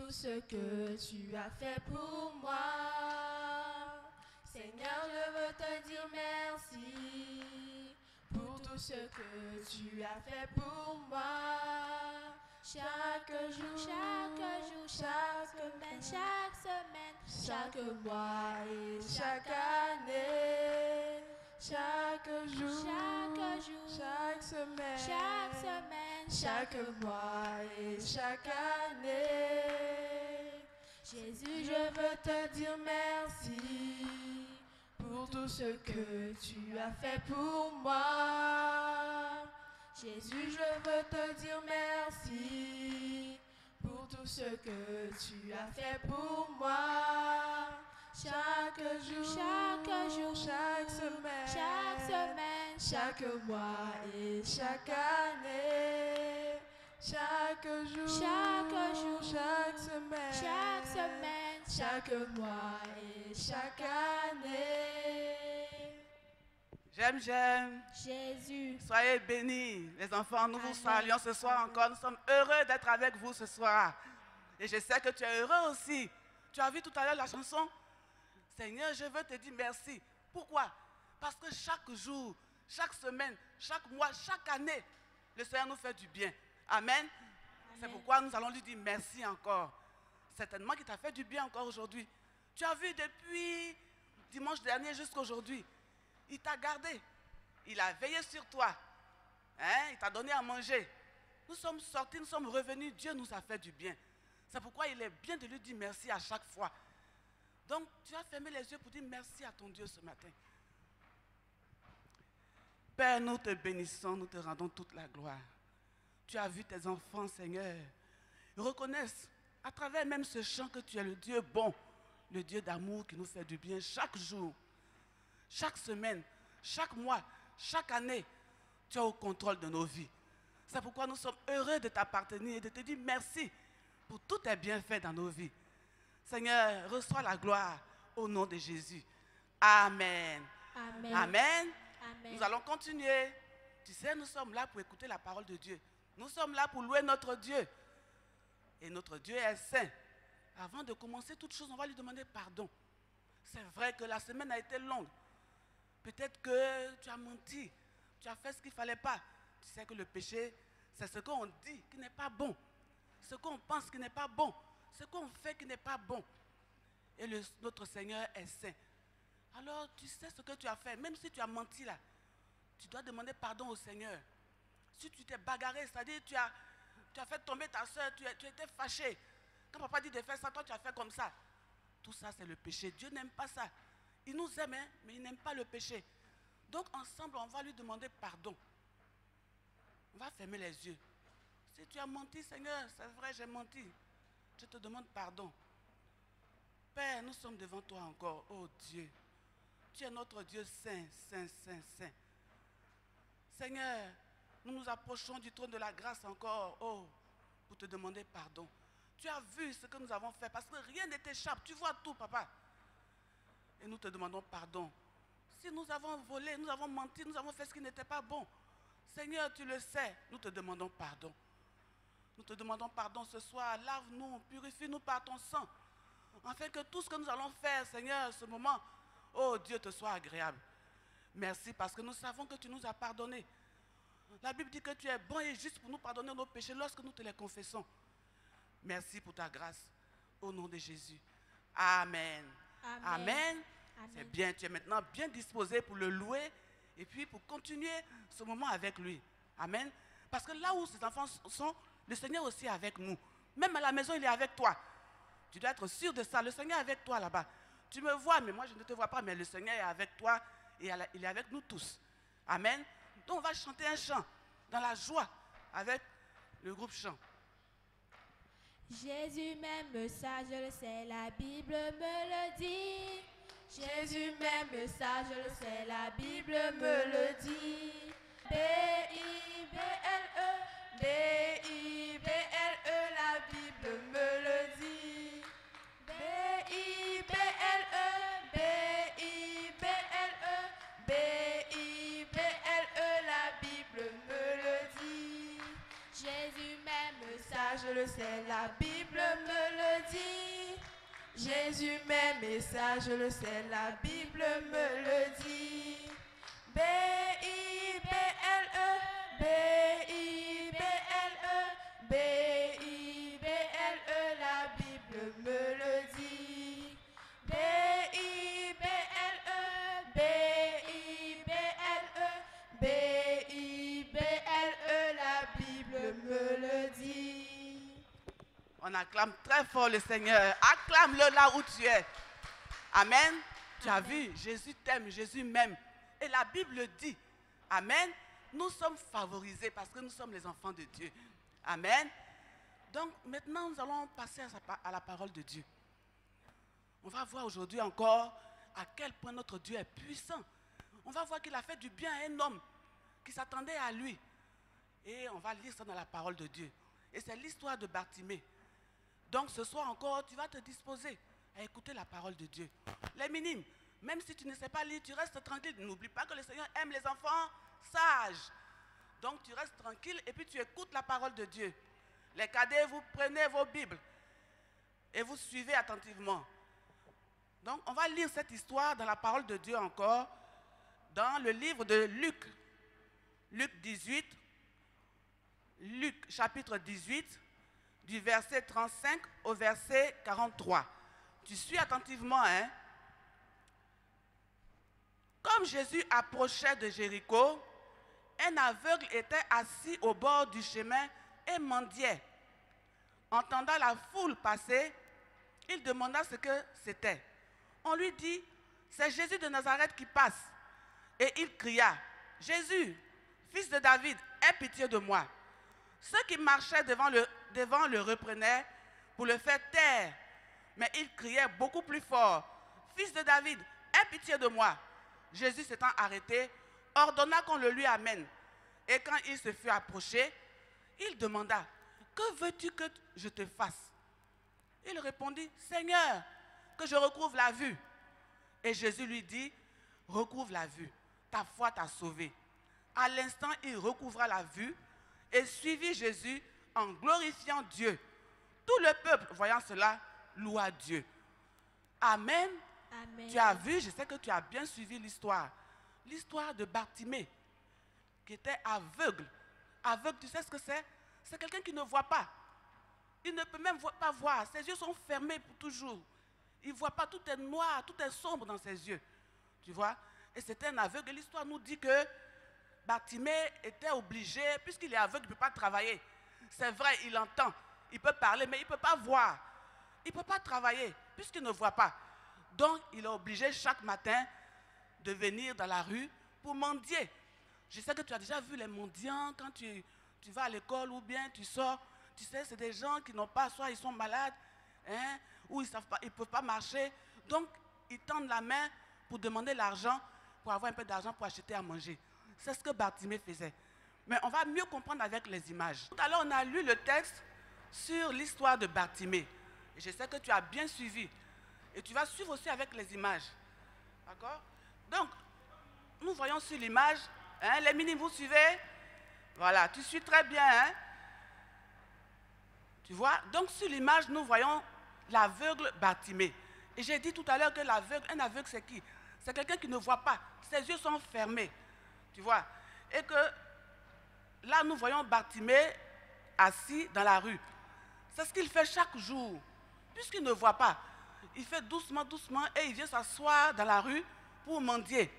tout ce que tu as fait pour moi. Seigneur, je veux te dire merci pour tout ce que tu as fait pour moi. Chaque jour, chaque semaine, chaque mois et chaque année. Chaque jour, chaque semaine, chaque mois et chaque année. Jésus, je veux te dire merci pour tout ce que tu as fait pour moi. Jésus, je veux te dire merci pour tout ce que tu as fait pour moi. Chaque jour, chaque semaine, chaque mois et chaque année. Chaque jour, chaque semaine, chaque mois et chaque année. J'aime. Jésus. Soyez bénis, les enfants. Nous vous saluons ce soir encore. Nous sommes heureux d'être avec vous ce soir. Et je sais que tu es heureux aussi. Tu as vu tout à l'heure la chanson? Seigneur, je veux te dire merci. Pourquoi? Parce que chaque jour, chaque semaine, chaque mois, chaque année, le Seigneur nous fait du bien. Amen. C'est pourquoi nous allons lui dire merci encore. Certainement qu'il t'a fait du bien encore aujourd'hui. Tu as vu depuis dimanche dernier jusqu'à aujourd'hui. Il t'a gardé. Il a veillé sur toi. Hein? Il t'a donné à manger. Nous sommes sortis, nous sommes revenus. Dieu nous a fait du bien. C'est pourquoi il est bien de lui dire merci à chaque fois. Donc, tu as fermé les yeux pour dire merci à ton Dieu ce matin. Père, nous te bénissons, nous te rendons toute la gloire. Tu as vu tes enfants, Seigneur. Ils reconnaissent à travers même ce chant que tu es le Dieu bon, le Dieu d'amour qui nous fait du bien chaque jour, chaque semaine, chaque mois, chaque année. Tu es au contrôle de nos vies. C'est pourquoi nous sommes heureux de t'appartenir et de te dire merci pour tous tes bienfaits dans nos vies. Seigneur, reçois la gloire au nom de Jésus. Amen. Amen. Amen. Amen. Nous allons continuer. Tu sais, nous sommes là pour écouter la parole de Dieu. Nous sommes là pour louer notre Dieu. Et notre Dieu est saint. Avant de commencer toute chose, on va lui demander pardon. C'est vrai que la semaine a été longue. Peut-être que tu as menti. Tu as fait ce qu'il ne fallait pas. Tu sais que le péché, c'est ce qu'on dit qui n'est pas bon. Ce qu'on pense qui n'est pas bon. Ce qu'on fait qui n'est pas bon. Et notre Seigneur est saint. Alors, tu sais ce que tu as fait. Même si tu as menti là, tu dois demander pardon au Seigneur. Si tu t'es bagarré, c'est-à-dire tu as fait tomber ta soeur, tu étais fâché. Quand papa dit de faire ça, toi tu as fait comme ça. Tout ça, c'est le péché. Dieu n'aime pas ça. Il nous aime, hein, mais il n'aime pas le péché. Donc, ensemble, on va lui demander pardon. On va fermer les yeux. Si tu as menti, Seigneur, c'est vrai, j'ai menti. Je te demande pardon. Père, nous sommes devant toi encore. Oh Dieu, tu es notre Dieu saint, saint, saint, saint. Seigneur, nous nous approchons du trône de la grâce encore, oh, pour te demander pardon. Tu as vu ce que nous avons fait, parce que rien ne t'échappe. Tu vois tout, papa. Et nous te demandons pardon. Si nous avons volé, nous avons menti, nous avons fait ce qui n'était pas bon. Seigneur, tu le sais, nous te demandons pardon. Nous te demandons pardon ce soir. Lave-nous, purifie-nous par ton sang. Afin que tout ce que nous allons faire, Seigneur, ce moment, oh Dieu, te soit agréable. Merci parce que nous savons que tu nous as pardonné. La Bible dit que tu es bon et juste pour nous pardonner nos péchés lorsque nous te les confessons. Merci pour ta grâce. Au nom de Jésus. Amen. Amen. Amen. Amen. C'est bien, tu es maintenant bien disposé pour le louer et puis pour continuer ce moment avec lui. Amen. Parce que là où ces enfants sont, le Seigneur aussi est avec nous. Même à la maison, il est avec toi. Tu dois être sûr de ça. Le Seigneur est avec toi là-bas. Tu me vois, mais moi je ne te vois pas, mais le Seigneur est avec toi et il est avec nous tous. Amen. Donc on va chanter un chant dans la joie avec le groupe chant. Jésus m'aime, ça je le sais, la Bible me le dit. Jésus m'aime, ça je le sais, la Bible me le dit. B-I-B-L-E, B-I-B-L-E, la Bible me le dit. B-I-B-L-E, B-I-B-L-E, B-I-B-L-E, la Bible me le dit. Jésus m'aime, ça je le sais, la Bible me le dit. Jésus m'aime et ça je le sais, la Bible me le dit. B-I-B-L-E, B-I-B-L-E, B-I-B-L-E, la Bible me le dit. B-I-B-L-E, B-I-B-L-E, B-I-B-L-E, la Bible me le dit. On acclame très fort le Seigneur. Acclame-le là où tu es. Amen. Tu as vu, Jésus t'aime, Jésus m'aime. Et la Bible dit, amen, nous sommes favorisés parce que nous sommes les enfants de Dieu. Amen. Donc maintenant, nous allons passer à la parole de Dieu. On va voir aujourd'hui encore à quel point notre Dieu est puissant. On va voir qu'il a fait du bien à un homme qui s'attendait à lui. Et on va lire ça dans la parole de Dieu. Et c'est l'histoire de Bartimée. Donc ce soir encore, tu vas te disposer à écouter la parole de Dieu. Les minimes, même si tu ne sais pas lire, tu restes tranquille. N'oublie pas que le Seigneur aime les enfants sages. Donc tu restes tranquille et puis tu écoutes la parole de Dieu. Les cadets, vous prenez vos Bibles et vous suivez attentivement. Donc on va lire cette histoire dans la parole de Dieu encore, dans le livre de Luc. Luc 18, Luc chapitre 18, du verset 35 au verset 43. Tu suis attentivement, hein? Comme Jésus approchait de Jéricho, un aveugle était assis au bord du chemin et mendiait. Entendant la foule passer, il demanda ce que c'était. On lui dit, c'est Jésus de Nazareth qui passe. Et il cria, Jésus, fils de David, aie pitié de moi. Ceux qui marchaient devant le reprenaient pour le faire taire. Mais il criait beaucoup plus fort, fils de David, aie pitié de moi. Jésus s'étant arrêté, ordonna qu'on le lui amène. Et quand il se fut approché, il demanda, que veux-tu que je te fasse? Il répondit, Seigneur, que je recouvre la vue. Et Jésus lui dit, recouvre la vue, ta foi t'a sauvé. À l'instant, il recouvra la vue et suivit Jésus en glorifiant Dieu. Tout le peuple, voyant cela, loua Dieu. Amen. Amen. Tu as vu, je sais que tu as bien suivi l'histoire. L'histoire de Bartimée, qui était aveugle. Aveugle, tu sais ce que c'est? C'est quelqu'un qui ne voit pas. Il ne peut même pas voir. Ses yeux sont fermés pour toujours. Il ne voit pas, tout est noir, tout est sombre dans ses yeux. Tu vois? Et c'était un aveugle. L'histoire nous dit que Bartimée était obligé, puisqu'il est aveugle, il ne peut pas travailler. C'est vrai, il entend, il peut parler, mais il ne peut pas voir. Il ne peut pas travailler, puisqu'il ne voit pas. Donc, il est obligé chaque matin de venir dans la rue pour mendier. Je sais que tu as déjà vu les mendiants quand tu vas à l'école ou bien tu sors. Tu sais, c'est des gens qui n'ont pas, soit ils sont malades, hein, ou ils ne peuvent pas marcher. Donc, ils tendent la main pour demander l'argent, pour avoir un peu d'argent pour acheter à manger. C'est ce que Bartimée faisait. Mais on va mieux comprendre avec les images. Tout à l'heure, on a lu le texte sur l'histoire de Bartimée. Et je sais que tu as bien suivi. Et tu vas suivre aussi avec les images. D'accord? Donc, nous voyons sur l'image, hein, les minimes, vous suivez? Voilà, tu suis très bien. Hein? Tu vois? Donc, sur l'image, nous voyons l'aveugle Bartimée. Et j'ai dit tout à l'heure que l'aveugle, un aveugle, c'est qui? C'est quelqu'un qui ne voit pas. Ses yeux sont fermés. Tu vois? Et que là, nous voyons Bartimée assis dans la rue. C'est ce qu'il fait chaque jour. Puisqu'il ne voit pas, il fait doucement, doucement et il vient s'asseoir dans la rue pour mendier.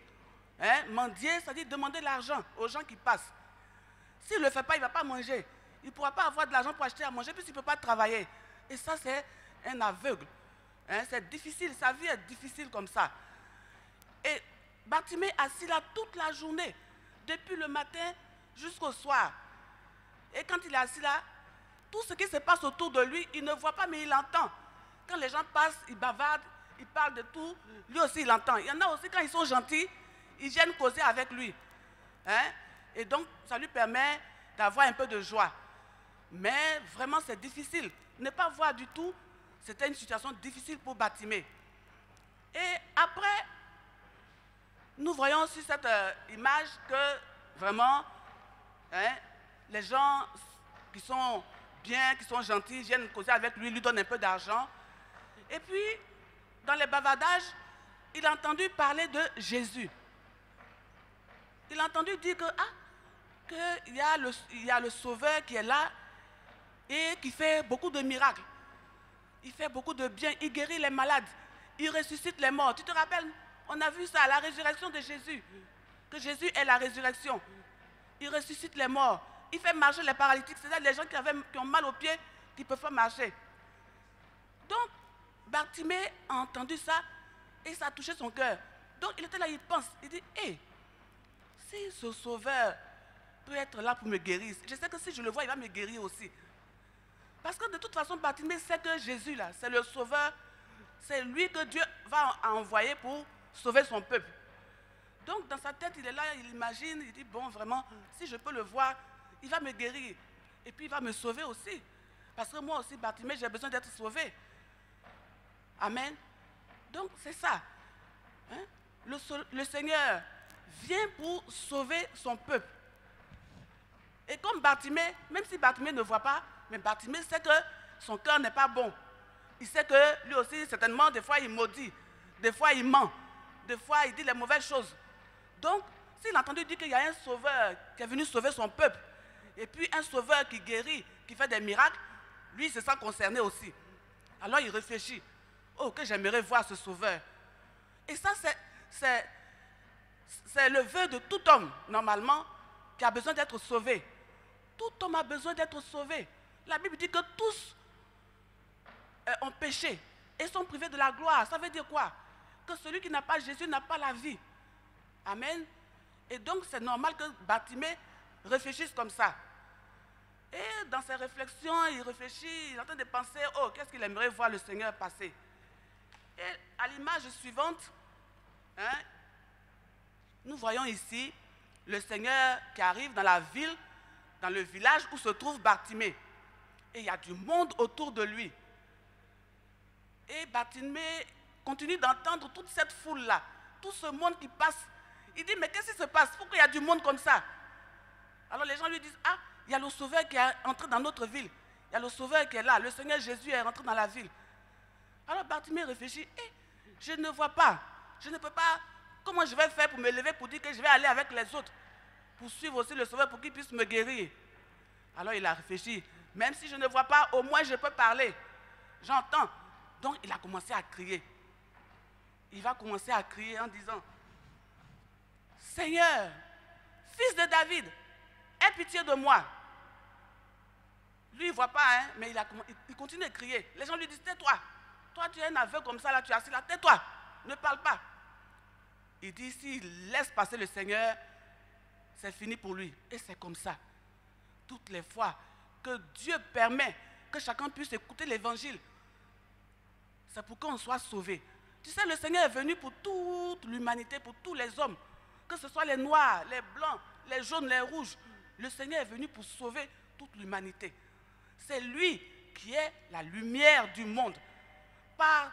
Hein? Mendier, c'est-à-dire demander l'argent aux gens qui passent. S'il ne le fait pas, il ne va pas manger. Il ne pourra pas avoir de l'argent pour acheter à manger puisqu'il ne peut pas travailler. Et ça, c'est un aveugle. Hein? C'est difficile, sa vie est difficile comme ça. Et Bartimée assis là toute la journée, depuis le matin jusqu'au soir. Et quand il est assis là, tout ce qui se passe autour de lui, il ne voit pas, mais il entend. Quand les gens passent, ils bavardent, ils parlent de tout, lui aussi il entend. Il y en a aussi quand ils sont gentils, ils viennent causer avec lui. Hein? Et donc, ça lui permet d'avoir un peu de joie. Mais vraiment, c'est difficile. Ne pas voir du tout, c'était une situation difficile pour Bartimée. Et après, nous voyons sur cette image que vraiment, hein, les gens qui sont bien, qui sont gentils, viennent causer avec lui, lui donnent un peu d'argent. Et puis, dans les bavardages, il a entendu parler de Jésus. Il a entendu dire qu'il y a le Sauveur qui est là et qui fait beaucoup de miracles. Il fait beaucoup de bien, il guérit les malades, il ressuscite les morts. Tu te rappelles, on a vu ça à la résurrection de Jésus, que Jésus est la résurrection. Il ressuscite les morts, il fait marcher les paralytiques, c'est-à-dire les gens qui ont mal aux pieds, qui ne peuvent pas marcher. Donc, Bartimée a entendu ça et ça a touché son cœur. Donc, il était là, il pense, il dit, hé, si ce Sauveur peut être là pour me guérir, je sais que si je le vois, il va me guérir aussi. Parce que de toute façon, Bartimée sait que Jésus, là, c'est le Sauveur, c'est lui que Dieu va envoyer pour sauver son peuple. Donc, dans sa tête, il est là, il imagine, il dit, bon, vraiment, si je peux le voir, il va me guérir. Et puis, il va me sauver aussi. Parce que moi aussi, Bartimée, j'ai besoin d'être sauvé. Amen. Donc, c'est ça. Hein? Le Seigneur vient pour sauver son peuple. Et comme Bartimée, même si Bartimée ne voit pas, mais Bartimée sait que son cœur n'est pas bon. Il sait que lui aussi, certainement, des fois, il maudit. Des fois, il ment. Des fois, il dit les mauvaises choses. Donc, s'il a entendu dire qu'il y a un sauveur qui est venu sauver son peuple, et puis un sauveur qui guérit, qui fait des miracles, lui, il se sent concerné aussi. Alors, il réfléchit. Oh, que j'aimerais voir ce sauveur. Et ça, c'est le vœu de tout homme, normalement, qui a besoin d'être sauvé. Tout homme a besoin d'être sauvé. La Bible dit que tous ont péché et sont privés de la gloire. Ça veut dire quoi? Que celui qui n'a pas Jésus n'a pas la vie. Amen. Et donc, c'est normal que Bartimée réfléchisse comme ça. Et dans ses réflexions, il réfléchit, il est en train de penser, oh, qu'est-ce qu'il aimerait voir le Seigneur passer. Et à l'image suivante, hein, nous voyons ici le Seigneur qui arrive dans la ville, dans le village où se trouve Bartimée. Et il y a du monde autour de lui. Et Bartimée continue d'entendre toute cette foule-là, tout ce monde qui passe. Il dit, mais qu'est-ce qui se passe? Pourquoi il y a du monde comme ça? Alors les gens lui disent, ah, il y a le Sauveur qui est entré dans notre ville. Il y a le Sauveur qui est là. Le Seigneur Jésus est rentré dans la ville. Alors Bartimée réfléchit, je ne vois pas. Je ne peux pas. Comment je vais faire pour me lever pour dire que je vais aller avec les autres, pour suivre aussi le Sauveur pour qu'il puisse me guérir? Alors il a réfléchi, même si je ne vois pas, au moins je peux parler. J'entends. Donc il a commencé à crier. Il va commencer à crier en disant, Seigneur, fils de David, aie pitié de moi. Lui, il ne voit pas, hein, mais il continue de crier. Les gens lui disent, tais-toi. Toi, tu es un aveugle comme ça, là, tu es assis là, tais-toi, ne parle pas. Il dit, s'il laisse passer le Seigneur, c'est fini pour lui. Et c'est comme ça. Toutes les fois que Dieu permet que chacun puisse écouter l'évangile, c'est pour qu'on soit sauvé. Tu sais, le Seigneur est venu pour toute l'humanité, pour tous les hommes, que ce soit les noirs, les blancs, les jaunes, les rouges. Le Seigneur est venu pour sauver toute l'humanité. C'est lui qui est la lumière du monde. Par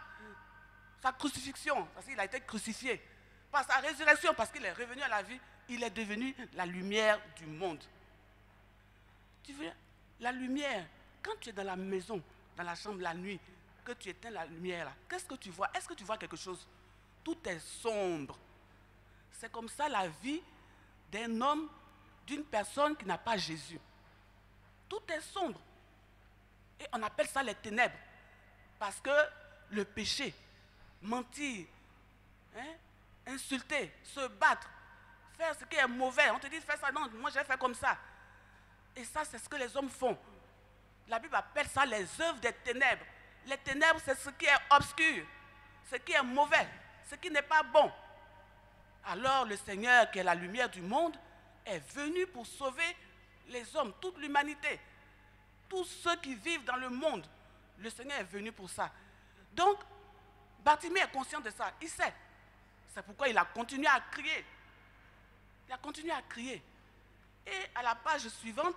sa crucifixion, parce qu'il a été crucifié, par sa résurrection, parce qu'il est revenu à la vie, il est devenu la lumière du monde. Tu vois, la lumière, quand tu es dans la maison, dans la chambre la nuit, que tu éteins la lumière là, qu'est-ce que tu vois? Est-ce que tu vois quelque chose? Tout est sombre. C'est comme ça la vie d'un homme, d'une personne qui n'a pas Jésus. Tout est sombre. Et on appelle ça les ténèbres. Parce que le péché, mentir, hein, insulter, se battre, faire ce qui est mauvais. On te dit fais ça, non, moi je vais faire comme ça. Et ça, c'est ce que les hommes font. La Bible appelle ça les œuvres des ténèbres. Les ténèbres, c'est ce qui est obscur, ce qui est mauvais, ce qui n'est pas bon. Alors le Seigneur, qui est la lumière du monde, est venu pour sauver les hommes, toute l'humanité, tous ceux qui vivent dans le monde. Le Seigneur est venu pour ça. Donc, Bartimée est conscient de ça, il sait. C'est pourquoi il a continué à crier. Il a continué à crier. Et à la page suivante,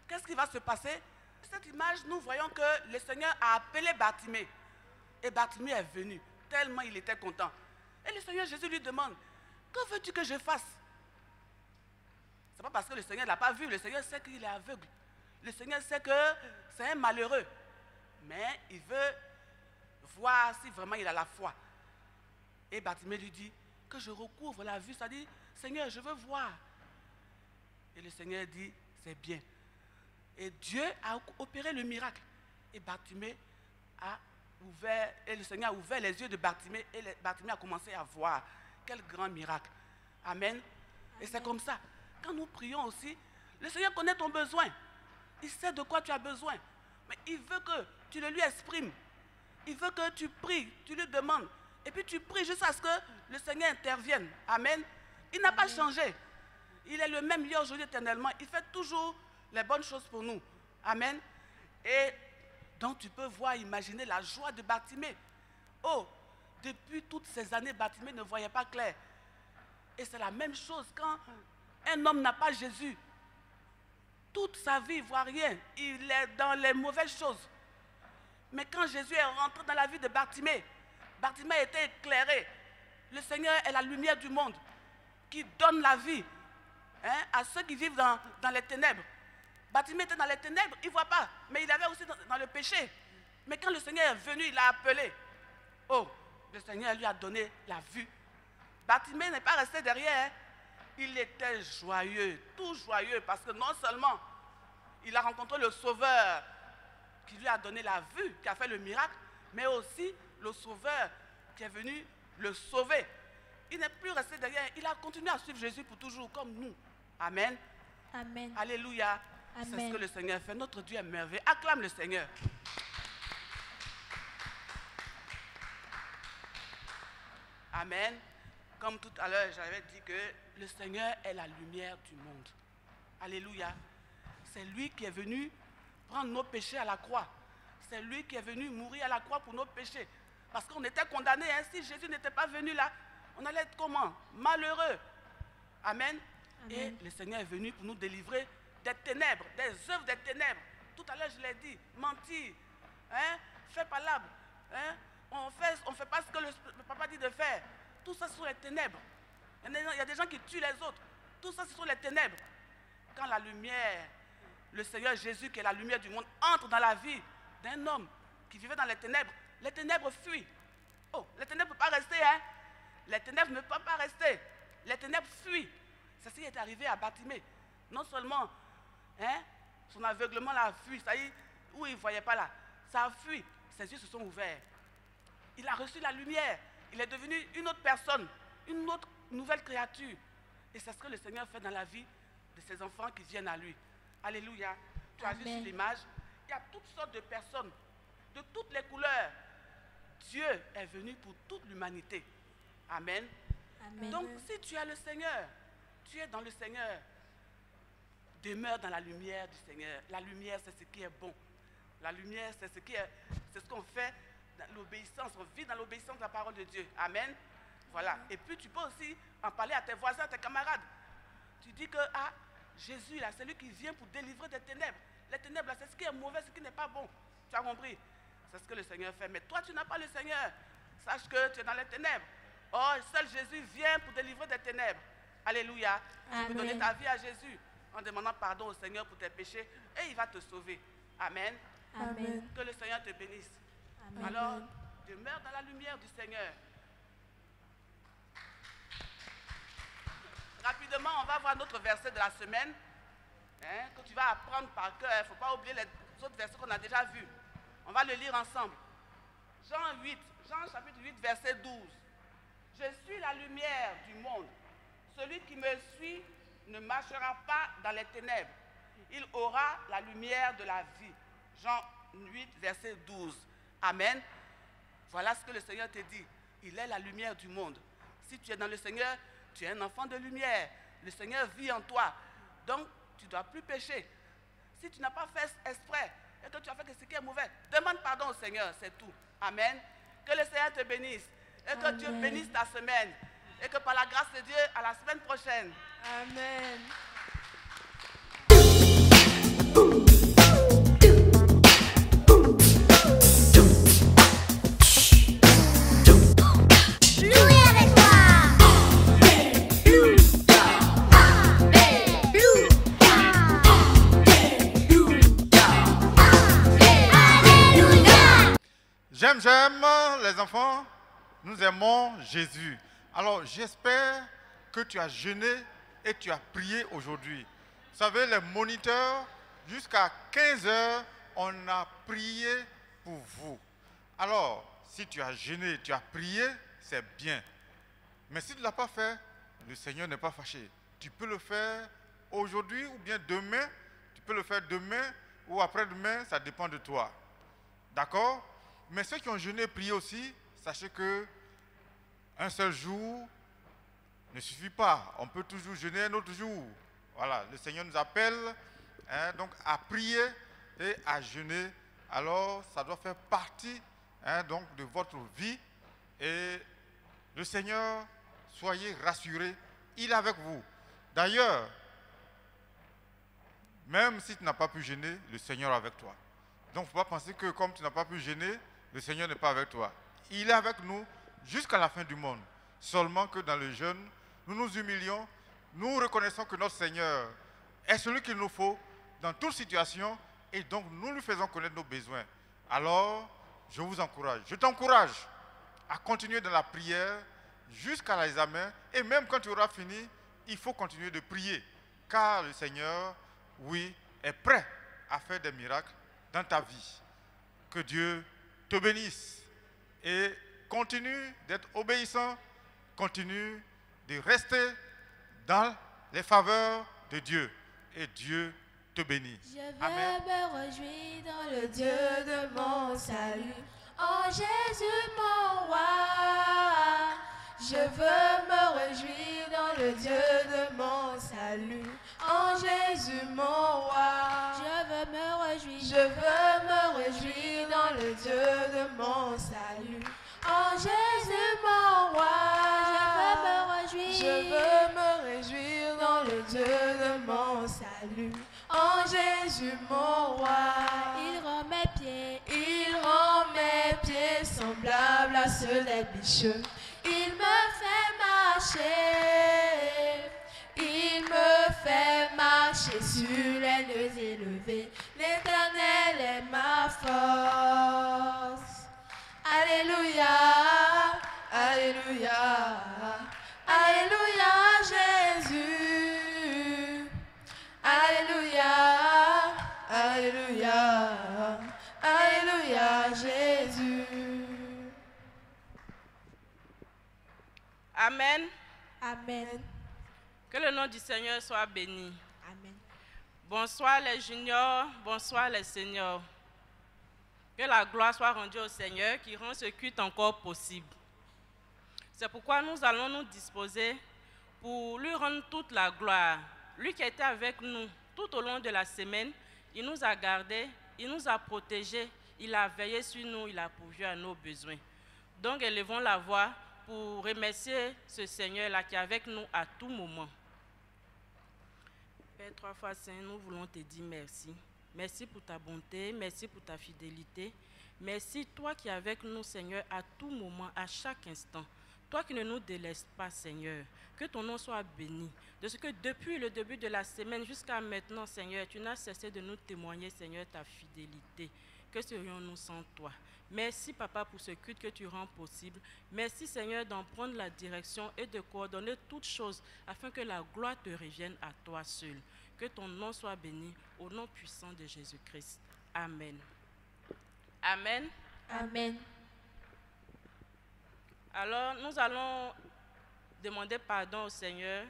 qu'est-ce qui va se passer? Cette image, nous voyons que le Seigneur a appelé Bartimée. Et Bartimée est venu, tellement il était content. Et le Seigneur Jésus lui demande, que veux-tu que je fasse? Ce n'est pas parce que le Seigneur ne l'a pas vu, le Seigneur sait qu'il est aveugle. Le Seigneur sait que c'est un malheureux. Mais il veut voir si vraiment il a la foi. Et Bartimée lui dit que je recouvre la vue. Ça dit, Seigneur, je veux voir. Et le Seigneur dit, c'est bien. Et Dieu a opéré le miracle. Et Bartimée a ouvert, et le Seigneur a ouvert les yeux de Bartimée, et Bartimée a commencé à voir. Quel grand miracle. Amen. Et c'est comme ça. Quand nous prions aussi, le Seigneur connaît ton besoin. Il sait de quoi tu as besoin. Mais il veut que tu le lui exprimes. Il veut que tu pries, tu lui demandes. Et puis tu pries jusqu'à ce que le Seigneur intervienne. Amen. Il n'a pas changé. Il est le même hier, aujourd'hui, éternellement. Il fait toujours les bonnes choses pour nous. Amen. Et donc tu peux voir, imaginer la joie de Bartimée. Oh, depuis toutes ces années, Bartimée ne voyait pas clair. Et c'est la même chose quand un homme n'a pas Jésus. Toute sa vie, il ne voit rien. Il est dans les mauvaises choses. Mais quand Jésus est rentré dans la vie de Bartimée, Bartimée a été éclairé. Le Seigneur est la lumière du monde qui donne la vie à ceux qui vivent dans les ténèbres. Bartimée était dans les ténèbres, il ne voit pas. Mais il avait aussi dans le péché. Mais quand le Seigneur est venu, il l'a appelé. Oh, le Seigneur lui a donné la vue. Bartimée n'est pas resté derrière. Il était joyeux, tout joyeux, parce que non seulement il a rencontré le Sauveur qui lui a donné la vue, qui a fait le miracle, mais aussi le Sauveur qui est venu le sauver. Il n'est plus resté derrière, il a continué à suivre Jésus pour toujours, comme nous. Amen. Amen. Alléluia. C'est ce que le Seigneur fait. Notre Dieu est merveilleux. Acclame le Seigneur. Amen. Comme tout à l'heure, j'avais dit que le Seigneur est la lumière du monde. Alléluia. C'est lui qui est venu prendre nos péchés à la croix. C'est lui qui est venu mourir à la croix pour nos péchés. Parce qu'on était condamnés. Si Jésus n'était pas venu là, on allait être comment? Malheureux. Amen. Et le Seigneur est venu pour nous délivrer des ténèbres, des œuvres des ténèbres. Tout à l'heure, je l'ai dit, mentir, faire palabre, on fait pas ce que le papa dit de faire. Tout ça, ce sont les ténèbres. Il y a des gens qui tuent les autres. Tout ça, ce sont les ténèbres. Quand la lumière, le Seigneur Jésus, qui est la lumière du monde, entre dans la vie d'un homme qui vivait dans les ténèbres fuient. Oh, les ténèbres ne peuvent pas rester, Les ténèbres ne peuvent pas rester. Les ténèbres fuient. C'est ce qui est arrivé à Bartimée. Non seulement, son aveuglement l'a fui, ça y est, où il ne voyait pas là, ça a fui. Ses yeux se sont ouverts. Il a reçu la lumière. Il est devenu une autre personne, une autre nouvelle créature. Et c'est ce que le Seigneur fait dans la vie de ses enfants qui viennent à lui. Alléluia. Tu as vu sur l'image, il y a toutes sortes de personnes, de toutes les couleurs. Dieu est venu pour toute l'humanité. Amen. Amen. Donc, si tu as le Seigneur, tu es dans le Seigneur, demeure dans la lumière du Seigneur. La lumière, c'est ce qui est bon. La lumière, c'est ce qu'on fait dans l'obéissance. On vit dans l'obéissance de la parole de Dieu. Amen. Voilà. Et puis, tu peux aussi en parler à tes voisins, à tes camarades. Tu dis que, Jésus, là, c'est lui qui vient pour délivrer des ténèbres. Les ténèbres, là, c'est ce qui est mauvais, ce qui n'est pas bon. Tu as compris? C'est ce que le Seigneur fait. Mais toi, tu n'as pas le Seigneur. Sache que tu es dans les ténèbres. Oh, seul Jésus vient pour délivrer des ténèbres. Alléluia. Tu peux donner ta vie à Jésus en demandant pardon au Seigneur pour tes péchés et il va te sauver. Amen. Amen. Que le Seigneur te bénisse. Amen. Alors, demeure dans la lumière du Seigneur. Rapidement, on va voir notre verset de la semaine que tu vas apprendre par cœur. Il ne faut pas oublier les autres versets qu'on a déjà vus. On va le lire ensemble. Jean chapitre 8, verset 12. Je suis la lumière du monde. Celui qui me suit ne marchera pas dans les ténèbres. Il aura la lumière de la vie. Jean 8, verset 12. Amen. Voilà ce que le Seigneur te dit. Il est la lumière du monde. Si tu es dans le Seigneur, tu es un enfant de lumière. Le Seigneur vit en toi. Donc, tu ne dois plus pécher. Si tu n'as pas fait exprès et que tu as fait ce qui est mauvais, demande pardon au Seigneur, c'est tout. Amen. Que le Seigneur te bénisse. Et que Dieu bénisse ta semaine. Et que par la grâce de Dieu, à la semaine prochaine. Amen. J'aime J'aime les enfants. Nous aimons Jésus. Alors, j'espère que tu as jeûné et tu as prié aujourd'hui. Vous savez, les moniteurs, jusqu'à 15 heures, on a prié pour vous. Alors, si tu as jeûné, tu as prié, c'est bien. Mais si tu ne l'as pas fait, le Seigneur n'est pas fâché. Tu peux le faire aujourd'hui ou bien demain. Tu peux le faire demain ou après-demain, ça dépend de toi. D'accord? Mais ceux qui ont jeûné et prié aussi, sachez que un seul jour ne suffit pas. On peut toujours jeûner un autre jour. Voilà, le Seigneur nous appelle donc à prier et à jeûner. Alors, ça doit faire partie donc de votre vie. Et le Seigneur, soyez rassurés, il est avec vous. D'ailleurs, même si tu n'as pas pu jeûner, le Seigneur est avec toi. Donc, il ne faut pas penser que comme tu n'as pas pu jeûner, le Seigneur n'est pas avec toi. Il est avec nous jusqu'à la fin du monde. Seulement que dans le jeûne, nous nous humilions, nous reconnaissons que notre Seigneur est celui qu'il nous faut dans toute situation et donc nous lui faisons connaître nos besoins. Alors, je vous encourage, je t'encourage à continuer dans la prière jusqu'à l'examen et même quand tu auras fini, il faut continuer de prier car le Seigneur, oui, est prêt à faire des miracles dans ta vie. Que Dieu te bénisse et continue d'être obéissant, continue de rester dans les faveurs de Dieu et Dieu te bénit. Je veux Amen. me réjouir dans le Dieu de mon salut, en Jésus mon roi. Je veux me réjouir dans le Dieu de mon salut, en Jésus mon roi. Je veux me réjouir dans le Dieu de mon salut, en Jésus mon roi. Je veux me réjouir dans le Dieu de mon salut, en Jésus mon roi. Il rend mes pieds semblables à ceux des bicheux. Il me fait marcher sur les lieux élevés. L'Éternel est ma force. Alléluia, alléluia, alléluia Jésus. Alléluia, alléluia, alléluia Jésus. Amen. Amen. Que le nom du Seigneur soit béni. Amen. Bonsoir les juniors, bonsoir les seniors. Que la gloire soit rendue au Seigneur qui rend ce culte encore possible. C'est pourquoi nous allons nous disposer pour lui rendre toute la gloire. Lui qui était avec nous tout au long de la semaine, il nous a gardés, il nous a protégés, il a veillé sur nous, il a pourvu à nos besoins. Donc élevons la voix pour remercier ce Seigneur-là qui est avec nous à tout moment. Père trois fois saint, nous voulons te dire merci. Merci pour ta bonté, merci pour ta fidélité. Merci toi qui es avec nous, Seigneur, à tout moment, à chaque instant. Toi qui ne nous délaisses pas, Seigneur, que ton nom soit béni. De ce que depuis le début de la semaine jusqu'à maintenant, Seigneur, tu n'as cessé de nous témoigner, Seigneur, ta fidélité. Que serions-nous sans toi? Merci, Papa, pour ce culte que tu rends possible. Merci, Seigneur, d'en prendre la direction et de coordonner toutes choses afin que la gloire te revienne à toi seul. Que ton nom soit béni au nom puissant de Jésus-Christ. Amen. Amen. Amen. Alors, nous allons demander pardon au Seigneur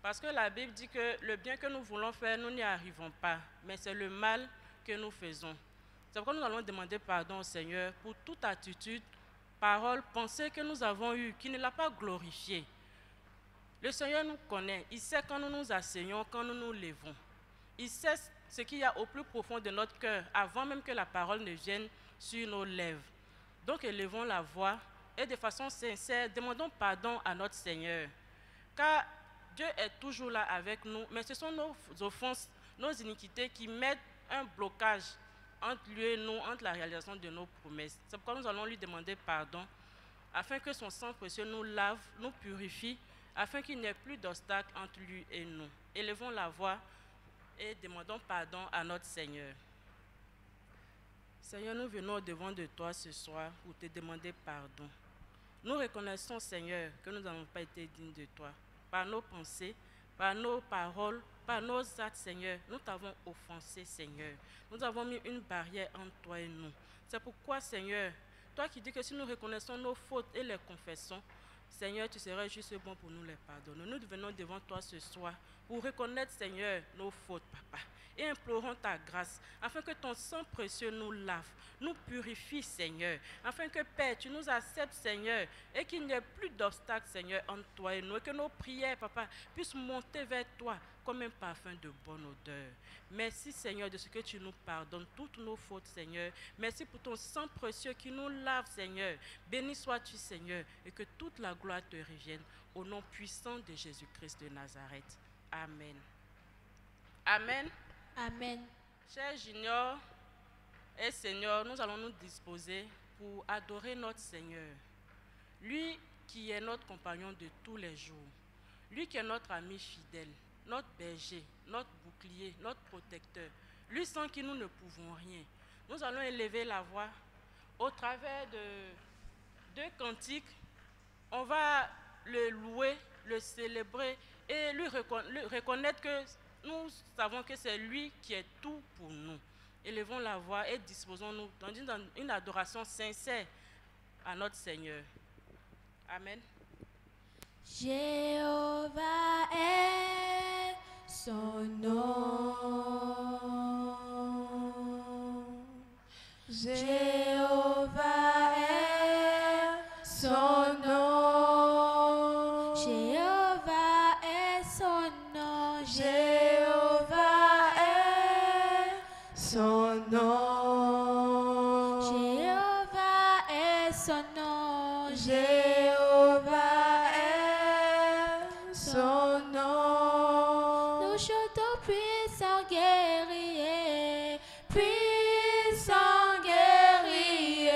parce que la Bible dit que le bien que nous voulons faire, nous n'y arrivons pas, mais c'est le mal que nous faisons. C'est pourquoi nous allons demander pardon au Seigneur pour toute attitude, parole, pensée que nous avons eue, qui ne l'a pas glorifié. Le Seigneur nous connaît, il sait quand nous nous asseyons, quand nous nous levons. Il sait ce qu'il y a au plus profond de notre cœur, avant même que la parole ne vienne sur nos lèvres. Donc élevons la voix et de façon sincère, demandons pardon à notre Seigneur. Car Dieu est toujours là avec nous, mais ce sont nos offenses, nos iniquités qui mettent un blocage entre lui et nous, entre la réalisation de nos promesses. C'est pourquoi nous allons lui demander pardon, afin que son sang précieux nous lave, nous purifie, afin qu'il n'y ait plus d'obstacle entre lui et nous. Élevons la voix et demandons pardon à notre Seigneur. Seigneur, nous venons devant de toi ce soir pour te demander pardon. Nous reconnaissons, Seigneur, que nous n'avons pas été dignes de toi. Par nos pensées, par nos paroles, par nos actes, Seigneur, nous t'avons offensé, Seigneur. Nous avons mis une barrière entre toi et nous. C'est pourquoi, Seigneur, toi qui dis que si nous reconnaissons nos fautes et les confessons, Seigneur, tu serais juste bon pour nous les pardonner. Nous venons devant toi ce soir pour reconnaître, Seigneur, nos fautes, Papa. Et implorons ta grâce, afin que ton sang précieux nous lave, nous purifie, Seigneur. Afin que, Père, tu nous acceptes, Seigneur, et qu'il n'y ait plus d'obstacles, Seigneur, entre toi et nous. Et que nos prières, Papa, puissent monter vers toi comme un parfum de bonne odeur. Merci, Seigneur, de ce que tu nous pardonnes toutes nos fautes, Seigneur. Merci pour ton sang précieux qui nous lave, Seigneur. Béni sois-tu, Seigneur, et que toute la gloire te revienne au nom puissant de Jésus-Christ de Nazareth. Amen. Amen. Amen. Chers juniors et seigneurs, nous allons nous disposer pour adorer notre Seigneur. Lui qui est notre compagnon de tous les jours. Lui qui est notre ami fidèle, notre berger, notre bouclier, notre protecteur. Lui sans qui nous ne pouvons rien. Nous allons élever la voix au travers de deux cantiques. On va le louer, le célébrer et lui reconnaître que nous savons que c'est lui qui est tout pour nous. Élevons la voix et disposons-nous dans une adoration sincère à notre Seigneur. Amen. Jéhovah est son nom. Jéhovah est son nom. Jéhovah est son nom. Jéhovah est son nom. Jéhovah est son nom. Jéhovah est son nom. Nous chantons puissant guerrier, puissant guerrier,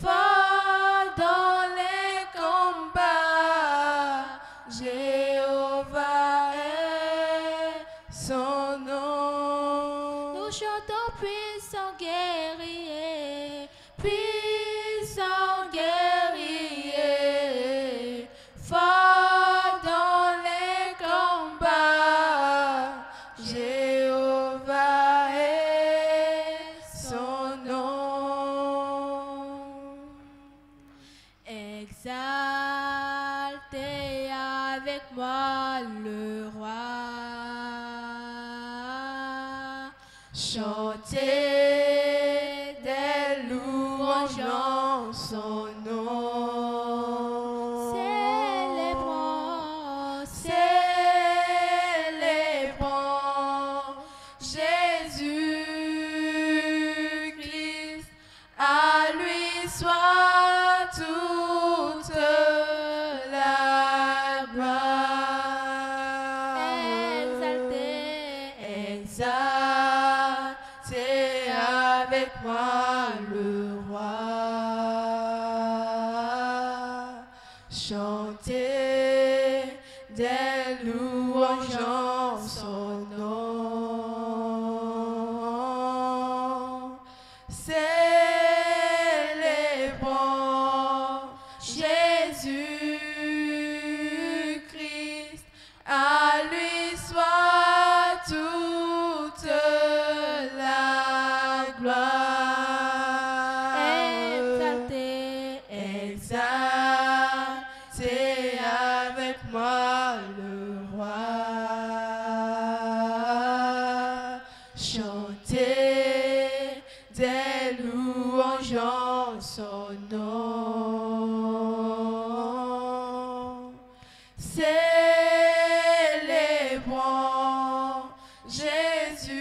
fort dans les combats. Jéhovah est son nom. Nous chantons puissant guerrier, puissant guerrier, fort dans les combats. Jéhovah est son nom. Exaltez avec moi le roi. Chantez des louanges en son nom. Célébrons, célébrons Jésus-Christ. À lui soit toute la gloire. Exaltez, exaltez avec moi le roi. Chantez des louanges en son nom. Célébrons Jésus-Christ. À lui soit toute la gloire. Exaltez, exaltez avec moi le roi. Chantez des louanges en son nom. Célébrons Jésus.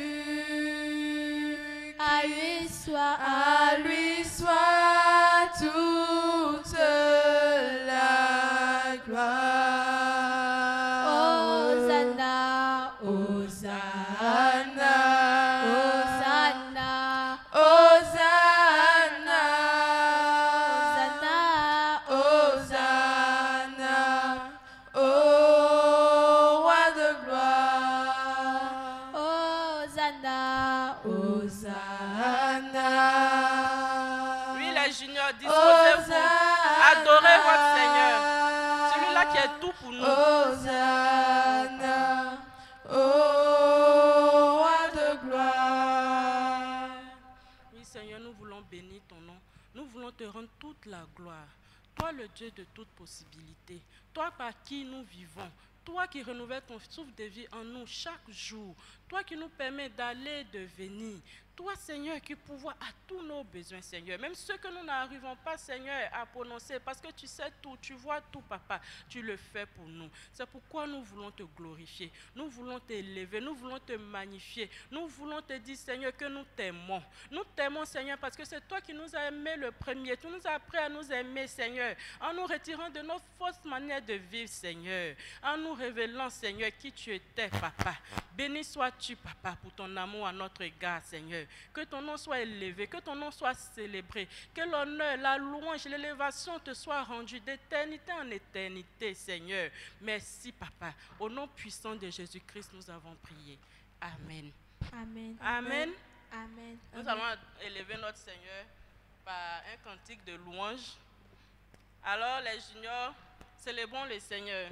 À lui soit toute la gloire. Hosanna, Hosanna, Hosanna, Hosanna, Hosanna, Hosanna, au roi de gloire. Hosanna, Hosanna. Seigneur, disposez-vous. Adorez votre Seigneur. Celui-là qui est tout pour nous. Hosanna, ô roi de gloire. Oui, Seigneur, nous voulons bénir ton nom. Nous voulons te rendre toute la gloire. Toi, le Dieu de toute possibilité. Toi, par qui nous vivons. Toi qui renouvelles ton souffle de vie en nous chaque jour. Toi qui nous permets d'aller et de venir. Toi, Seigneur, qui pourvois à tous nos besoins, Seigneur. Même ceux que nous n'arrivons pas, Seigneur, à prononcer. Parce que tu sais tout, tu vois tout, Papa. Tu le fais pour nous. C'est pourquoi nous voulons te glorifier. Nous voulons t'élever. Nous voulons te magnifier. Nous voulons te dire, Seigneur, que nous t'aimons. Nous t'aimons, Seigneur, parce que c'est toi qui nous as aimés le premier. Tu nous as appris à nous aimer, Seigneur. En nous retirant de nos fausses manières de vivre, Seigneur. En nous révélant, Seigneur, qui tu étais, Papa. Béni sois-tu, Papa, pour ton amour à notre égard, Seigneur. Que ton nom soit élevé, que ton nom soit célébré, que l'honneur, la louange et l'élévation te soient rendus d'éternité en éternité, Seigneur. Merci, Papa. Au nom puissant de Jésus-Christ, nous avons prié. Amen. Amen. Amen. Amen. Nous allons élever notre Seigneur par un cantique de louange. Alors, les juniors, célébrons le Seigneur.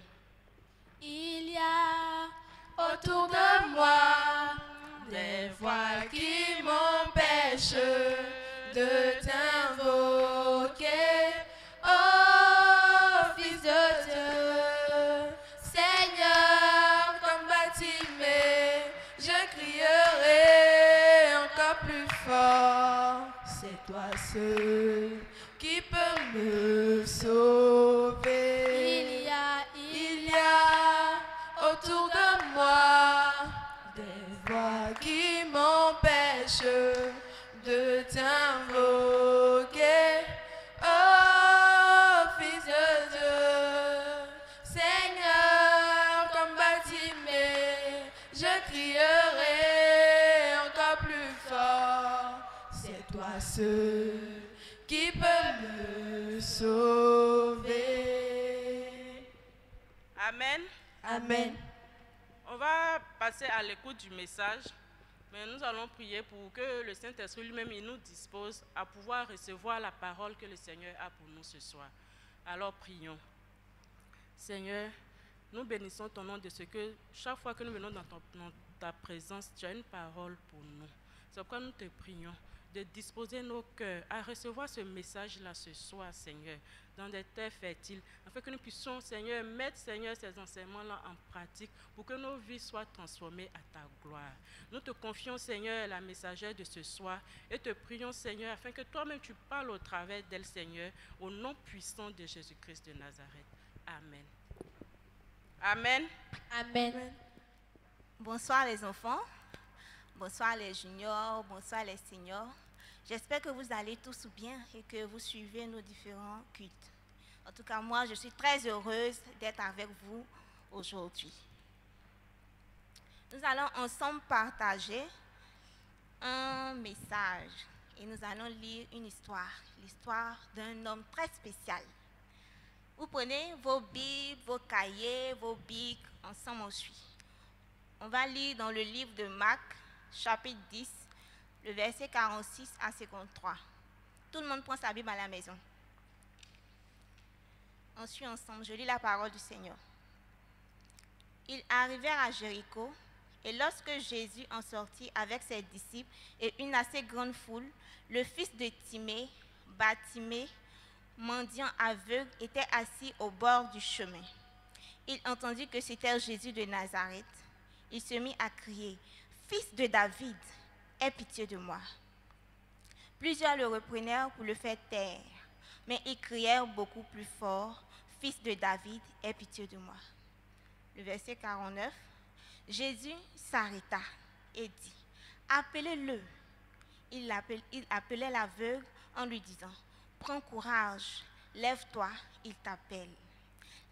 Il y a autour de moi des voix qui m'empêchent de t'invoquer, ô Fils de Dieu. Seigneur, comme Bartimée, je crierai encore plus fort. C'est toi seul qui peut me sauver. Il y a autour de moi des voix qui m'empêchent de t'invoquer, oh Fils de Dieu. Seigneur, comme Bartimée, je crierai encore plus fort. C'est toi seul qui peut me sauver. Amen. Amen. On va passer à l'écoute du message, mais nous allons prier pour que le Saint-Esprit lui-même il nous dispose à pouvoir recevoir la parole que le Seigneur a pour nous ce soir. Alors prions. Seigneur, nous bénissons ton nom de ce que chaque fois que nous venons dans ta présence, tu as une parole pour nous. C'est pourquoi nous te prions de disposer nos cœurs à recevoir ce message-là ce soir, Seigneur, dans des terres fertiles, afin que nous puissions, Seigneur, mettre, Seigneur, ces enseignements-là en pratique pour que nos vies soient transformées à ta gloire. Nous te confions, Seigneur, la messagère de ce soir et te prions, Seigneur, afin que toi-même tu parles au travers d'elle, Seigneur, au nom puissant de Jésus-Christ de Nazareth. Amen. Amen. Amen. Bonsoir les enfants, bonsoir les juniors, bonsoir les seniors. J'espère que vous allez tous bien et que vous suivez nos différents cultes. En tout cas, moi, je suis très heureuse d'être avec vous aujourd'hui. Nous allons ensemble partager un message et nous allons lire une histoire, l'histoire d'un homme très spécial. Vous prenez vos Bibles, vos cahiers, vos bics, ensemble on suit. On va lire dans le livre de Marc, chapitre 10, le verset 46 à 53. Tout le monde prend sa Bible à la maison. On suit ensemble, je lis la parole du Seigneur. Ils arrivèrent à Jéricho, et lorsque Jésus en sortit avec ses disciples et une assez grande foule, le fils de Timée, Bartimée, mendiant aveugle, était assis au bord du chemin. Il entendit que c'était Jésus de Nazareth. Il se mit à crier, « Fils de David, aie pitié de moi. » Plusieurs le reprenèrent pour le faire taire, mais ils crièrent beaucoup plus fort, « Fils de David, aie pitié de moi. » Le verset 49, Jésus s'arrêta et dit, « Appelez-le. » Il appelait l'aveugle en lui disant, « Prends courage, lève-toi, il t'appelle. »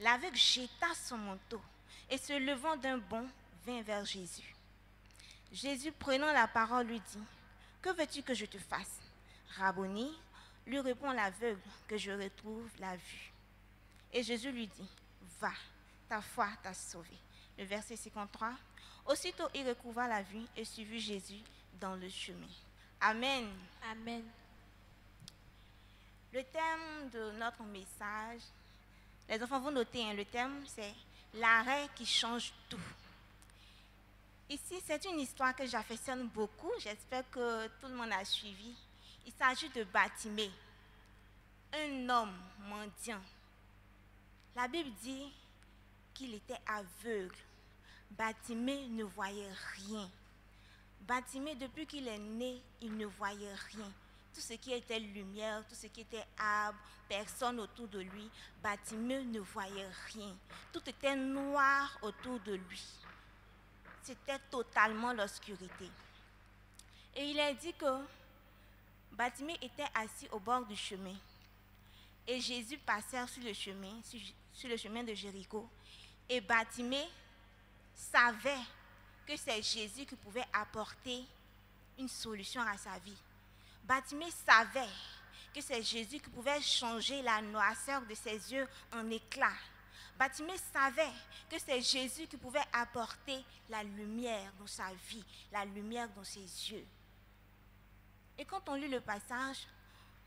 L'aveugle jeta son manteau et se levant d'un bond, vint vers Jésus. Jésus, prenant la parole, lui dit, « Que veux-tu que je te fasse? » Rabboni, lui répond l'aveugle, « Que je retrouve la vue. » Et Jésus lui dit, « Va, ta foi t'a sauvé. » Le verset 53, aussitôt il recouvra la vue et suivit Jésus dans le chemin. Amen. Amen. Le thème de notre message, les enfants vont noter, le thème c'est l'arrêt qui change tout. Ici, c'est une histoire que j'affectionne beaucoup, j'espère que tout le monde a suivi. Il s'agit de Bartimée, un homme mendiant. La Bible dit qu'il était aveugle. Bartimée ne voyait rien. Bartimée, depuis qu'il est né, il ne voyait rien. Tout ce qui était lumière, tout ce qui était arbre, personne autour de lui, Bartimée ne voyait rien. Tout était noir autour de lui. C'était totalement l'obscurité. Et il est dit que Bartimée était assis au bord du chemin. Et Jésus passait sur le chemin de Jéricho. Et Bartimée savait que c'est Jésus qui pouvait apporter une solution à sa vie. Bartimée savait que c'est Jésus qui pouvait changer la noirceur de ses yeux en éclat. Bartimée savait que c'est Jésus qui pouvait apporter la lumière dans sa vie, la lumière dans ses yeux. Et quand on lit le passage,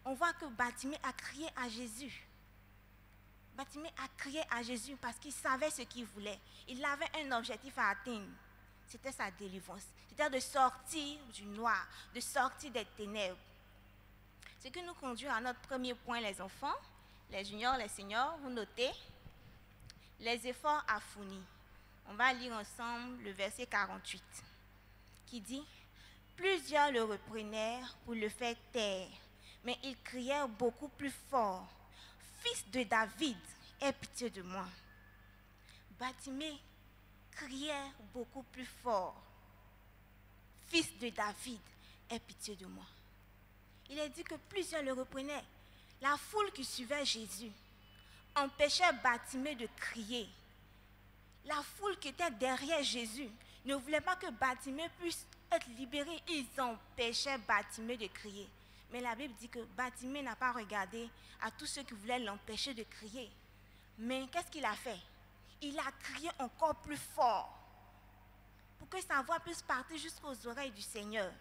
on voit que Bartimée a crié à Jésus. Bartimée a crié à Jésus parce qu'il savait ce qu'il voulait. Il avait un objectif à atteindre. C'était sa délivrance. C'était de sortir du noir, de sortir des ténèbres. Ce qui nous conduit à notre premier point, les enfants, les juniors, les seniors, vous notez, les efforts à fournir. On va lire ensemble le verset 48 qui dit « Plusieurs le reprenèrent pour le faire taire, mais ils crièrent beaucoup plus fort. « Fils de David, aie pitié de moi. » Bartimée criait beaucoup plus fort. « Fils de David, aie pitié de moi. » Il est dit que plusieurs le reprenaient. La foule qui suivait Jésus empêchait Bartimée de crier. La foule qui était derrière Jésus ne voulait pas que Bartimée puisse être libéré. Ils empêchaient Bartimée de crier. Mais la Bible dit que Bartimée n'a pas regardé à tous ceux qui voulaient l'empêcher de crier. Mais qu'est-ce qu'il a fait? Il a crié encore plus fort pour que sa voix puisse partir jusqu'aux oreilles du Seigneur.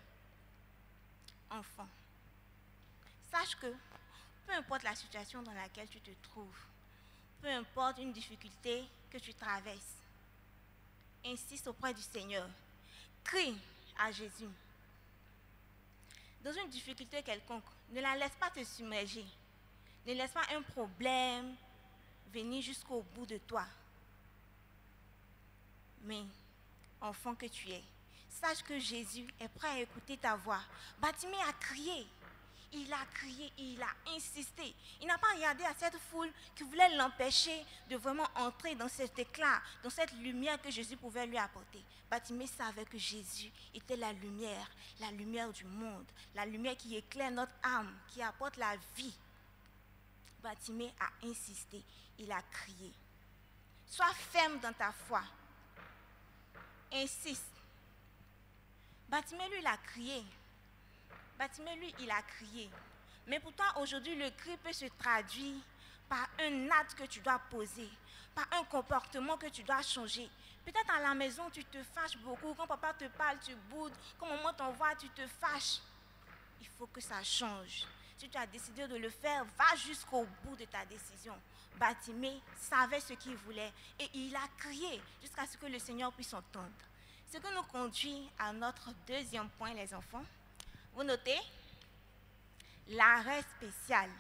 Enfant, sache que peu importe la situation dans laquelle tu te trouves, peu importe une difficulté que tu traverses, insiste auprès du Seigneur. Crie à Jésus. Dans une difficulté quelconque, ne la laisse pas te submerger. Ne laisse pas un problème venir jusqu'au bout de toi. Mais, enfant que tu es, sache que Jésus est prêt à écouter ta voix. Bartimée a crié. Il a crié, il a insisté. Il n'a pas regardé à cette foule qui voulait l'empêcher de vraiment entrer dans cet éclat, dans cette lumière que Jésus pouvait lui apporter. Bartimée savait que Jésus était la lumière du monde, la lumière qui éclaire notre âme, qui apporte la vie. Bartimée a insisté, il a crié. Sois ferme dans ta foi. Insiste. Bartimée, lui, il a crié. Bartimée, lui, il a crié. Mais pour toi, aujourd'hui, le cri peut se traduire par un acte que tu dois poser, par un comportement que tu dois changer. Peut-être à la maison, tu te fâches beaucoup. Quand papa te parle, tu boudes. Quand maman t'envoie, tu te fâches. Il faut que ça change. Si tu as décidé de le faire, va jusqu'au bout de ta décision. Bartimée savait ce qu'il voulait et il a crié jusqu'à ce que le Seigneur puisse entendre. Ce qui nous conduit à notre deuxième point, les enfants. Vous notez? L'arrêt spécial,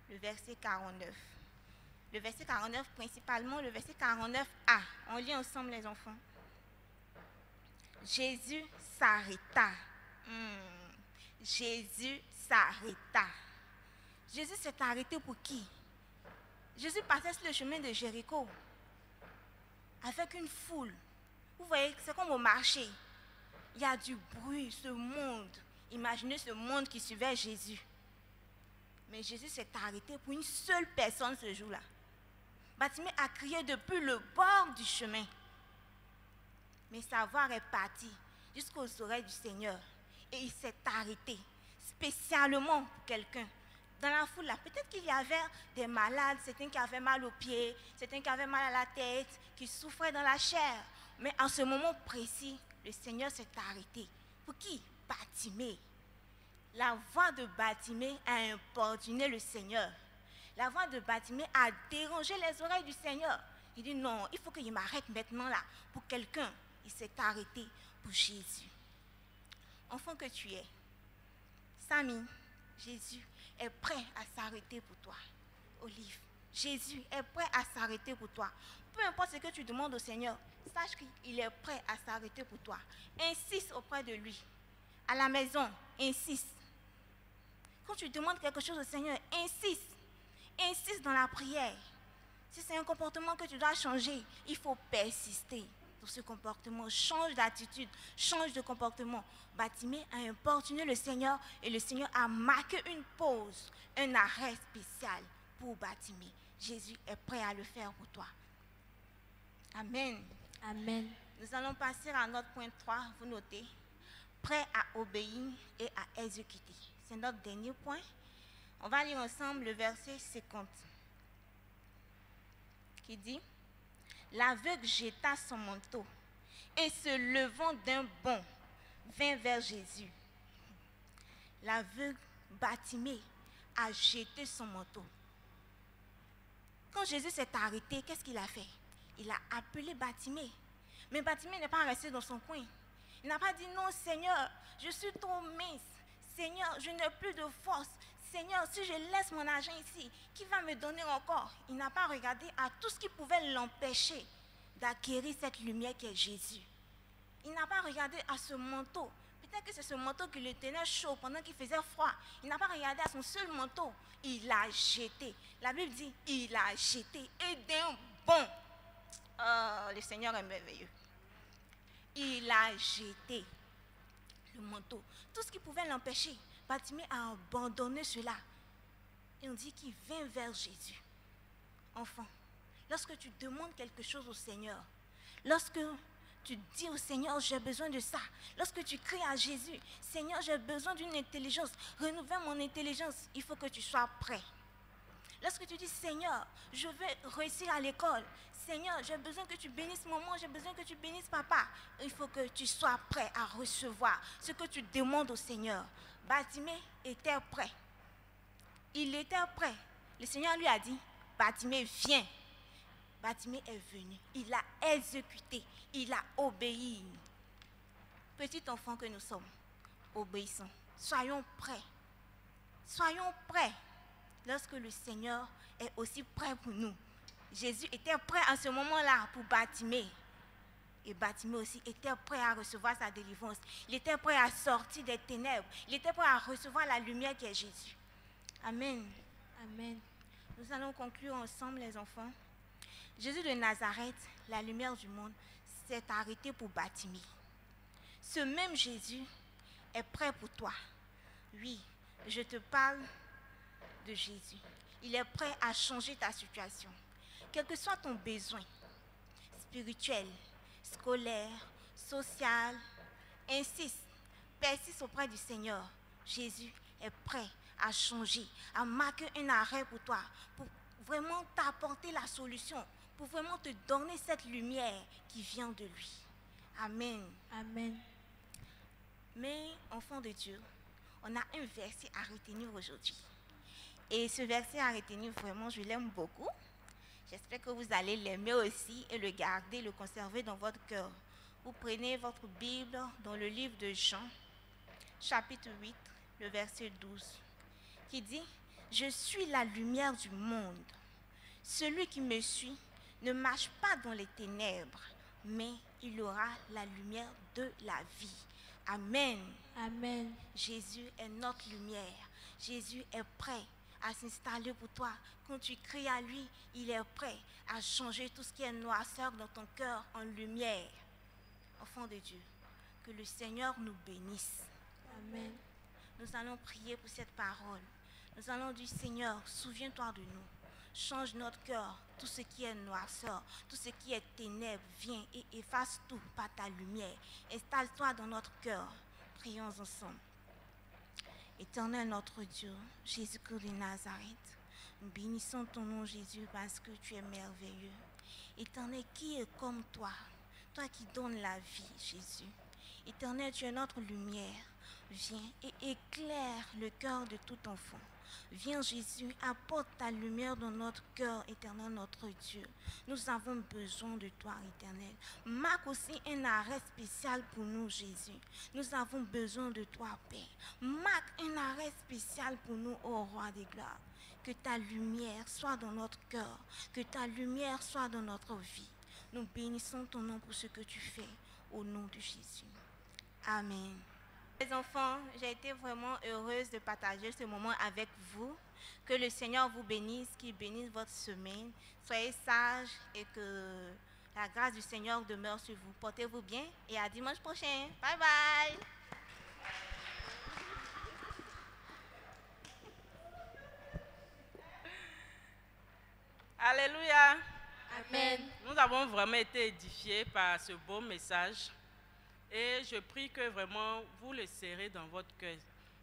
le verset 49. Le verset 49, principalement le verset 49a. On lit ensemble, les enfants. Jésus s'arrêta. Jésus s'arrêta. Jésus s'est arrêté pour qui? Jésus passait sur le chemin de Jéricho avec une foule. Vous voyez, c'est comme au marché. Il y a du bruit, ce monde. Imaginez ce monde qui suivait Jésus. Mais Jésus s'est arrêté pour une seule personne ce jour-là. Bartimée a crié depuis le bord du chemin. Mais sa voix est partie jusqu'aux oreilles du Seigneur. Et il s'est arrêté spécialement pour quelqu'un. Dans la foule là, peut-être qu'il y avait des malades, certains qui avaient mal aux pieds, certains qui avaient mal à la tête, qui souffraient dans la chair. Mais en ce moment précis, le Seigneur s'est arrêté. Pour qui? Bartimée. la voix de Bartimée a importuné le Seigneur. La voix de Bartimée a dérangé les oreilles du Seigneur. Il dit non, il faut qu'il m'arrête maintenant là pour quelqu'un. Il s'est arrêté pour Jésus. Enfant que tu es, Samy, Jésus est prêt à s'arrêter pour toi. Olive, Jésus est prêt à s'arrêter pour toi. Peu importe ce que tu demandes au Seigneur, sache qu'il est prêt à s'arrêter pour toi. Insiste auprès de lui. À la maison, insiste. Quand tu demandes quelque chose au Seigneur, insiste. Insiste dans la prière. Si c'est un comportement que tu dois changer, il faut persister dans ce comportement. Change d'attitude, change de comportement. Bartimée a importuné le Seigneur et le Seigneur a marqué une pause, un arrêt spécial pour Bartimée. Jésus est prêt à le faire pour toi. Amen. Amen. Nous allons passer à notre point 3, vous notez. Prêt à obéir et à exécuter. C'est notre dernier point. On va lire ensemble le verset 50 qui dit: l'aveugle jeta son manteau et se levant d'un bond, vint vers Jésus. L'aveugle Bartimée a jeté son manteau. Quand Jésus s'est arrêté, qu'est-ce qu'il a fait? Il a appelé Bartimée. Mais Bartimée n'est pas resté dans son coin. Il n'a pas dit non, Seigneur, je suis trop mince. Seigneur, je n'ai plus de force. Seigneur, si je laisse mon argent ici, qui va me donner encore? Il n'a pas regardé à tout ce qui pouvait l'empêcher d'acquérir cette lumière qui est Jésus. Il n'a pas regardé à ce manteau. Peut-être que c'est ce manteau qui le tenait chaud pendant qu'il faisait froid. Il n'a pas regardé à son seul manteau. Il l'a jeté. La Bible dit, il l'a jeté. Et d'un bond. Oh, le Seigneur est merveilleux. Il a jeté le manteau. Tout ce qui pouvait l'empêcher. Bartimée a abandonné cela. Et on dit qu'il vint vers Jésus. Enfant, lorsque tu demandes quelque chose au Seigneur, lorsque tu dis au Seigneur, j'ai besoin de ça, lorsque tu cries à Jésus, Seigneur, j'ai besoin d'une intelligence, renouvelle mon intelligence, il faut que tu sois prêt. Lorsque tu dis, Seigneur, je vais réussir à l'école, Seigneur, j'ai besoin que tu bénisses maman, j'ai besoin que tu bénisses papa, il faut que tu sois prêt à recevoir ce que tu demandes au Seigneur. Bartimée était prêt. Il était prêt. Le Seigneur lui a dit, Bartimée, viens. Bartimée est venu. Il a exécuté. Il a obéi. Petit enfant que nous sommes, obéissons. Soyons prêts. Soyons prêts. Lorsque le Seigneur est aussi prêt pour nous. Jésus était prêt à ce moment-là pour Bartimée. Et Bartimée aussi était prêt à recevoir sa délivrance. Il était prêt à sortir des ténèbres. Il était prêt à recevoir la lumière qui est Jésus. Amen. Amen. Nous allons conclure ensemble, les enfants. Jésus de Nazareth, la lumière du monde, s'est arrêté pour Bartimée. Ce même Jésus est prêt pour toi. Oui, je te parle de Jésus. Il est prêt à changer ta situation. Quel que soit ton besoin, spirituel, scolaire, social, insiste, persiste auprès du Seigneur. Jésus est prêt à changer, à marquer un arrêt pour toi, pour vraiment t'apporter la solution, pour vraiment te donner cette lumière qui vient de lui. Amen. Amen. Mais, enfant de Dieu, on a un verset à retenir aujourd'hui. Et ce verset à retenir, vraiment, je l'aime beaucoup. J'espère que vous allez l'aimer aussi et le garder, le conserver dans votre cœur. Vous prenez votre Bible dans le livre de Jean, chapitre 8, le verset 12, qui dit « Je suis la lumière du monde. Celui qui me suit ne marche pas dans les ténèbres, mais il aura la lumière de la vie. » Amen. Amen. Jésus est notre lumière. Jésus est prêt à s'installer pour toi. Quand tu cries à lui, il est prêt à changer tout ce qui est noirceur dans ton cœur en lumière. Enfant de Dieu, que le Seigneur nous bénisse. Amen. Nous allons prier pour cette parole. Nous allons dire, Seigneur, souviens-toi de nous. Change notre cœur. Tout ce qui est noirceur, tout ce qui est ténèbres, viens et efface tout par ta lumière. Installe-toi dans notre cœur. Prions ensemble. Éternel notre Dieu, Jésus-Christ de Nazareth, nous bénissons ton nom Jésus parce que tu es merveilleux. Éternel, qui est comme toi? Toi qui donnes la vie, Jésus. Éternel, tu es notre lumière. Viens et éclaire le cœur de tout enfant. Viens Jésus, apporte ta lumière dans notre cœur, éternel notre Dieu. Nous avons besoin de toi, éternel. Marque aussi un arrêt spécial pour nous, Jésus. Nous avons besoin de toi, Père. Marque un arrêt spécial pour nous, ô Roi des gloires. Que ta lumière soit dans notre cœur, que ta lumière soit dans notre vie. Nous bénissons ton nom pour ce que tu fais, au nom de Jésus. Amen. Les enfants, j'ai été vraiment heureuse de partager ce moment avec vous. Que le Seigneur vous bénisse, qu'il bénisse votre semaine. Soyez sages et que la grâce du Seigneur demeure sur vous. Portez-vous bien et à dimanche prochain. Bye bye. Alléluia. Amen. Nous avons vraiment été édifiés par ce beau message. Et je prie que vraiment vous le serrez dans votre cœur.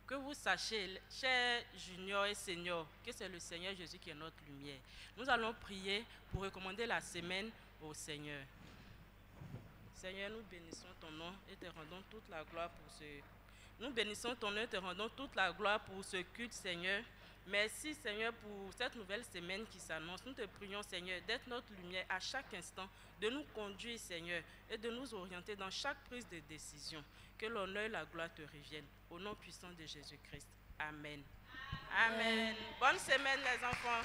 Que vous sachiez, chers juniors et seniors, que c'est le Seigneur Jésus qui est notre lumière. Nous allons prier pour recommander la semaine au Seigneur. Seigneur, nous bénissons ton nom et te rendons toute la gloire pour ce... Nous bénissons ton nom et te rendons toute la gloire pour ce culte, Seigneur. Merci, Seigneur, pour cette nouvelle semaine qui s'annonce. Nous te prions, Seigneur, d'être notre lumière à chaque instant, de nous conduire, Seigneur, et de nous orienter dans chaque prise de décision. Que l'honneur et la gloire te reviennent. Au nom puissant de Jésus-Christ. Amen. Amen. Bonne semaine, les enfants.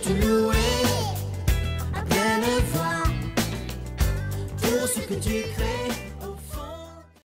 Te louer à pleine voix pour ce que tu crées.